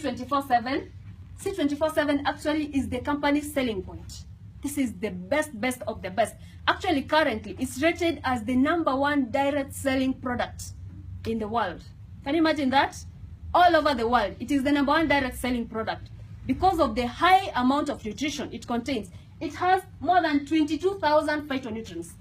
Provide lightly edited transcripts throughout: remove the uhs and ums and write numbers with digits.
C24/7. C24/7 actually is the company's selling point. This is the best of the best. Actually, currently, it's rated as the #1 direct selling product in the world. Can you imagine that? All over the world, it is the #1 direct selling product because of the high amount of nutrition it contains. It has more than 22,000 phytonutrients.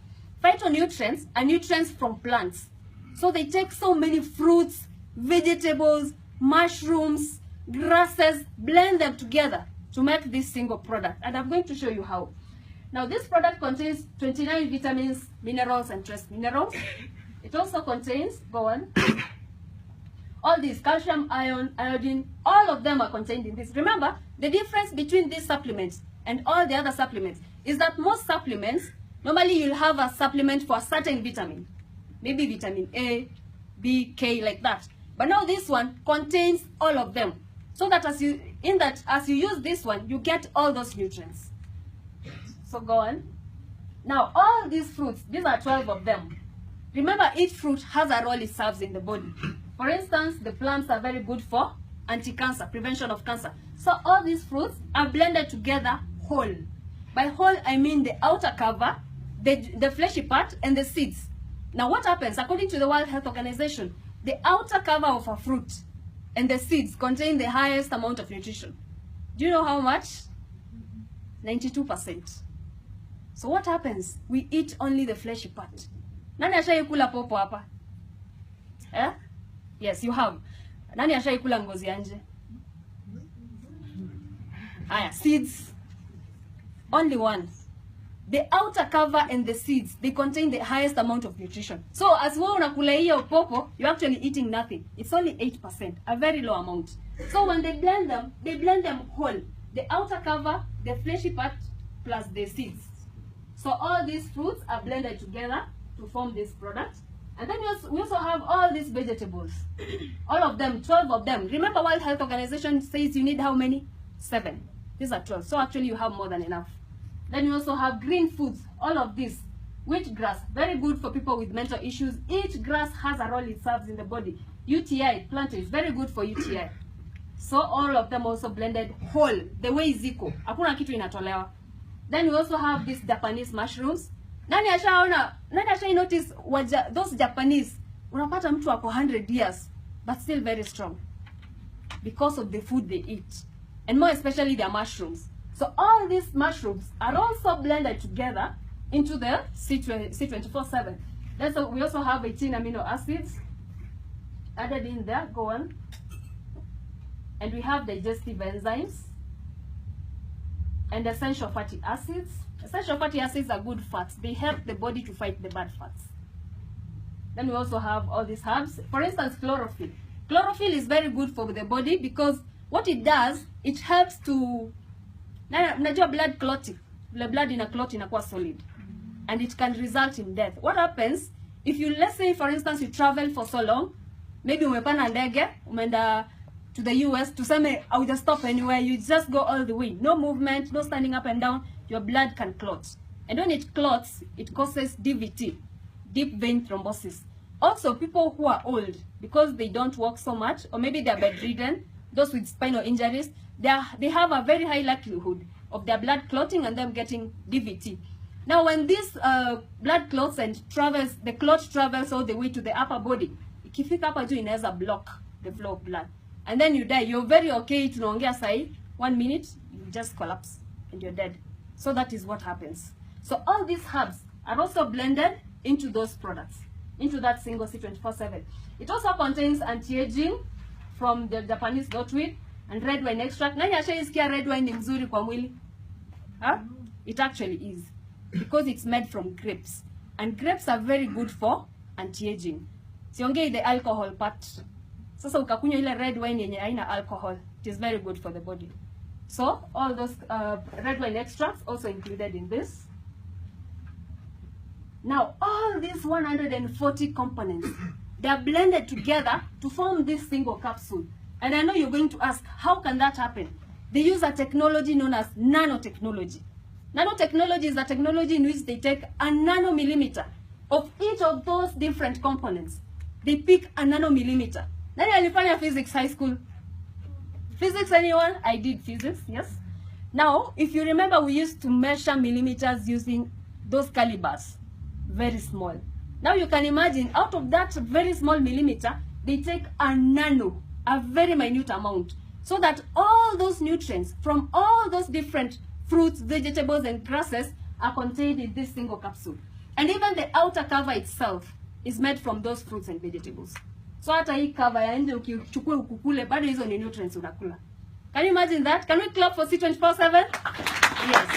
Phytonutrients are nutrients from plants. So they take so many fruits, vegetables, mushrooms, grasses, blend them together to make this single product. And I'm going to show you how. Now, this product contains 29 vitamins, minerals, and trace minerals. It also contains, go on, all these calcium, iron, iodine, all of them are contained in this. Remember, the difference between these supplements and all the other supplements is that most supplements, normally you'll have a supplement for a certain vitamin. Maybe vitamin A, B, K, like that. But now this one contains all of them. So that as you use this one, you get all those nutrients. So go on. Now all these fruits, these are 12 of them. Remember, each fruit has a role it serves in the body. For instance, the plums are very good for anti-cancer, prevention of cancer. So all these fruits are blended together whole. By whole, I mean the outer cover, the fleshy part, and the seeds. Now what happens, according to the World Health Organization, the outer cover of a fruit and the seeds contain the highest amount of nutrition. Do you know how much? 92%. So what happens? We eat only the fleshy part. Nani ashaikula popo hapa? Eh? Yes, you have. Nani ashaikula ngozi ya nje? Aya, seeds. Only one. The outer cover and the seeds, they contain the highest amount of nutrition. So as wewe unakula hiyo popo, you're actually eating nothing. It's only 8%, a very low amount. So when they blend them whole. The outer cover, the fleshy part, plus the seeds. So all these fruits are blended together to form this product. And then we also have all these vegetables. All of them, 12 of them. Remember, World Health Organization says you need how many? 7. These are 12. So actually you have more than enough. Then you also have green foods, all of this. Wheatgrass, very good for people with mental issues. Each grass has a role it serves in the body. UTI, plantain, is very good for UTI. So all of them also blended whole, the way is equal. Hakuna kitu inatolewa. Then we also have these Japanese mushrooms. Nani asha notice those Japanese, unapata mtu wako 100 years, but still very strong. Because of the food they eat. And more especially their mushrooms. So all these mushrooms are also blended together into the C24/7. We also have 18 amino acids added in there. Go on. And we have digestive enzymes and essential fatty acids. Essential fatty acids are good fats. They help the body to fight the bad fats. Then we also have all these herbs. For instance, chlorophyll. Chlorophyll is very good for the body because what it does, it helps to Mnajua blood clotting. The blood in a clot inakuwa solid. And it can result in death. What happens if you, let's say for instance, you travel for so long, maybe umepanda ndege, umeenda to the US, tuseme I will just stop anywhere, you just go all the way. No movement, no standing up and down, your blood can clot. And when it clots, it causes DVT, deep vein thrombosis. Also, people who are old, because they don't walk so much, or maybe they're bedridden, those with spinal injuries, they have a very high likelihood of their blood clotting and them getting DVT. Now, when this blood clots and travels, the clot travels all the way to the upper body. Ikifika hapa juu inaweza block the flow of blood. And then you die. You're very okay, tunaongea sahi, 1 minute, you just collapse and you're dead. So that is what happens. So all these herbs are also blended into those products, into that single C24/7. It also contains anti-aging from the Japanese goatweed and red wine extract. Nani ashaisikia red wine ni mzuri kwa mwili? Huh? It actually is. Because it's made from grapes. And grapes are very good for anti-aging. Siongei the alcohol part. Sasa ukakunywa ile red wine yenye haina alcohol, it is very good for the body. So all those red wine extracts also included in this. Now all these 140 components, they are blended together to form this single capsule. And I know you're going to ask, how can that happen? They use a technology known as nanotechnology. Nanotechnology is a technology in which they take a nanomillimeter of each of those different components. They pick a nanomillimeter. Nani alifanya physics high school? Physics, anyone? I did physics, yes. Now, if you remember, we used to measure millimeters using those calibers, very small. Now you can imagine, out of that very small millimeter, they take a nano, a very minute amount, so that all those nutrients from all those different fruits, vegetables, and grasses are contained in this single capsule. And even the outer cover itself is made from those fruits and vegetables. So hata hii cover ya nje ukichukua ukukule, bado hizo ni nutrients unakula. Can you imagine that? Can we clap for C24/7? Yes.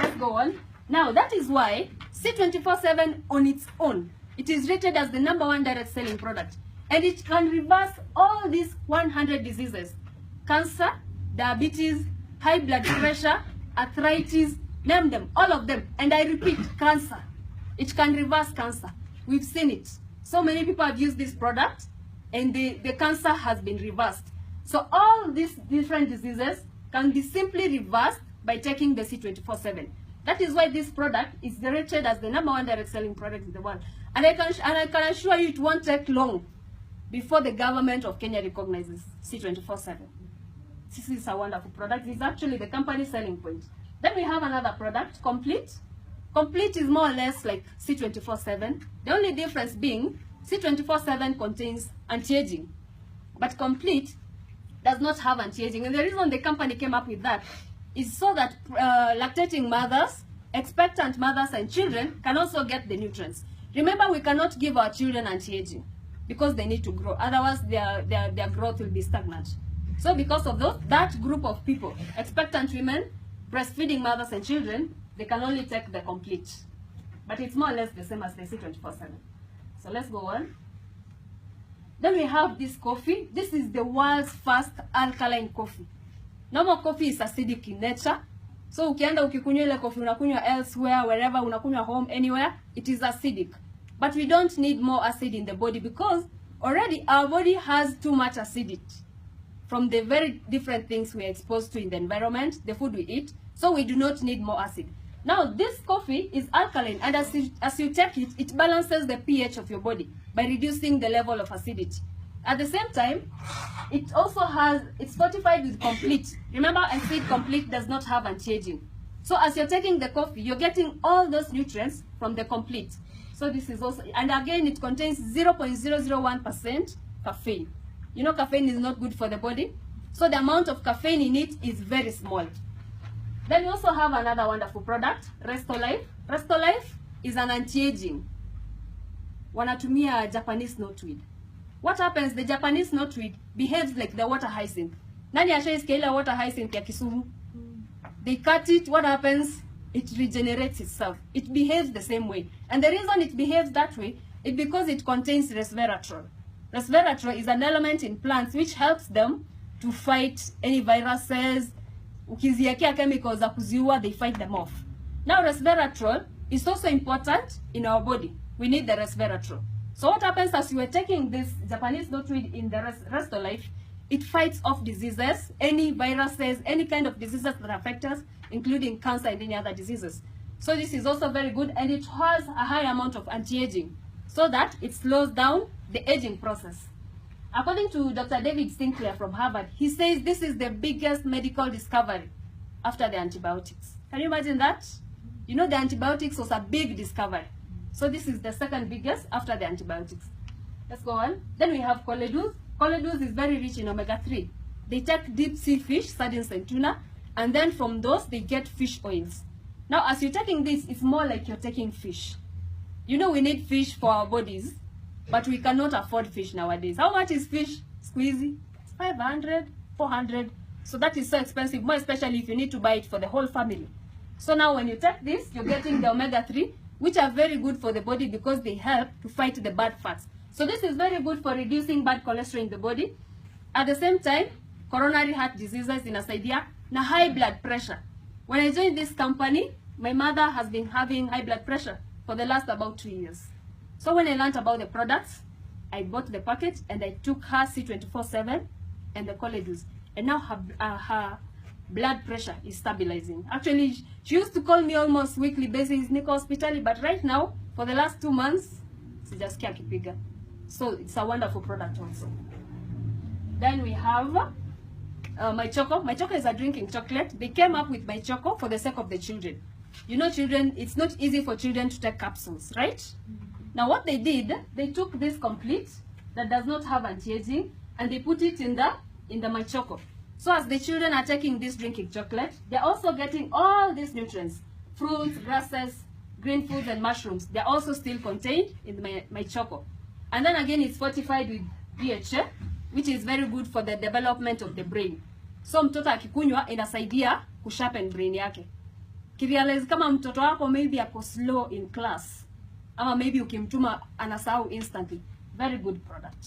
Let's go on. Now, that is why C24/7 on its own, it is rated as the #1 direct selling product. And it can reverse all these 100 diseases. Cancer, diabetes, high blood pressure, arthritis, name them, all of them. And I repeat, cancer. It can reverse cancer. We've seen it. So many people have used this product and the cancer has been reversed. So all these different diseases can be simply reversed by taking the C24/7. That is why this product is rated as the #1 direct selling product in the world. And I can assure you it won't take long before the government of Kenya recognizes C24/7. This is a wonderful product. It's actually the company selling point. Then we have another product, Complete. Complete is more or less like C24/7. The only difference being C24/7 contains anti-aging, but Complete does not have anti-aging. And the reason the company came up with that is so that lactating mothers, expectant mothers, and children can also get the nutrients. Remember, we cannot give our children anti-aging because they need to grow. Otherwise, their growth will be stagnant. So because of that group of people, expectant women, breastfeeding mothers, and children, they can only take the Complete. But it's more or less the same as the C24/7. So let's go on. Then we have this coffee. This is the world's first alkaline coffee. Normal coffee is acidic in nature. So ukienda ukikunywa ile coffee unakunywa elsewhere, wherever, unakunywa home, anywhere, it is acidic. But we don't need more acid in the body because already our body has too much acidity from the very different things we are exposed to in the environment, the food we eat. So we do not need more acid. Now this coffee is alkaline, and as you take it, it balances the pH of your body by reducing the level of acidity. At the same time, it also it's fortified with Complete. Remember, I said Complete does not have anti-aging. So as you're taking the coffee, you're getting all those nutrients from the Complete. So this is also, and again, it contains 0.001% caffeine. You know, caffeine is not good for the body. So the amount of caffeine in it is very small. Then we also have another wonderful product, Restolife. Restolife is an anti-aging. Wanatumia Japanese knotweed. What happens? The Japanese knotweed behaves like the water hyacinth. Nani ashaisikia ile water hyacinth ya Kisumu? They cut it, what happens? It regenerates itself. It behaves the same way. And the reason it behaves that way is because it contains resveratrol. Resveratrol is an element in plants which helps them to fight any viruses. Ukiziekea chemicals za kuziua, they fight them off. Now resveratrol is also important in our body. We need the resveratrol. So what happens as you are taking this Japanese knotweed in the Restolife, it fights off diseases, any viruses, any kind of diseases that affect us, including cancer and any other diseases. So this is also very good, and it has a high amount of anti-aging so that it slows down the aging process. According to Dr. David Sinclair from Harvard, he says this is the biggest medical discovery after the antibiotics. Can you imagine that? You know, the antibiotics was a big discovery. So this is the second biggest after the antibiotics. Let's go on. Then we have Choleduz. Choleduz is very rich in omega-3. They take deep sea fish, sardines and tuna, and then from those they get fish oils. Now as you're taking this, it's more like you're taking fish. You know, we need fish for our bodies, but we cannot afford fish nowadays. How much is fish squeezy? It's 500, 400. So that is so expensive, more especially if you need to buy it for the whole family. So now when you take this, you're getting the omega-3, which are very good for the body because they help to fight the bad fats. So this is very good for reducing bad cholesterol in the body. At the same time, coronary heart diseases inasaidia na high blood pressure. When I joined this company, my mother has been having high blood pressure for the last about 2 years. So when I learned about the products, I bought the package and I took her C24/7 and the Choleduz. And now her blood pressure is stabilizing. Actually, she used to call me almost weekly basis, Niko hospitali, but right now, for the last 2 months, sijasikia kipiga. So it's a wonderful product also. Then we have My Choco. My Choco is a drinking chocolate. They came up with My Choco for the sake of the children. You know, children, it's not easy for children to take capsules, right? Now what they did, they took this complete that does not have anti-aging and they put it in the My Choco. So as the children are taking this drinking chocolate, they're also getting all these nutrients, fruits, grasses, green foods and mushrooms. They're also still contained in my Choco. And then again, it's fortified with DHA, which is very good for the development of the brain. So mtoto akikunywa inasaidia kusharpen brain yake. Kirealize kama mtoto wako maybe ako slow in class, ama maybe ukimtuma anasahau instantly. Very good product.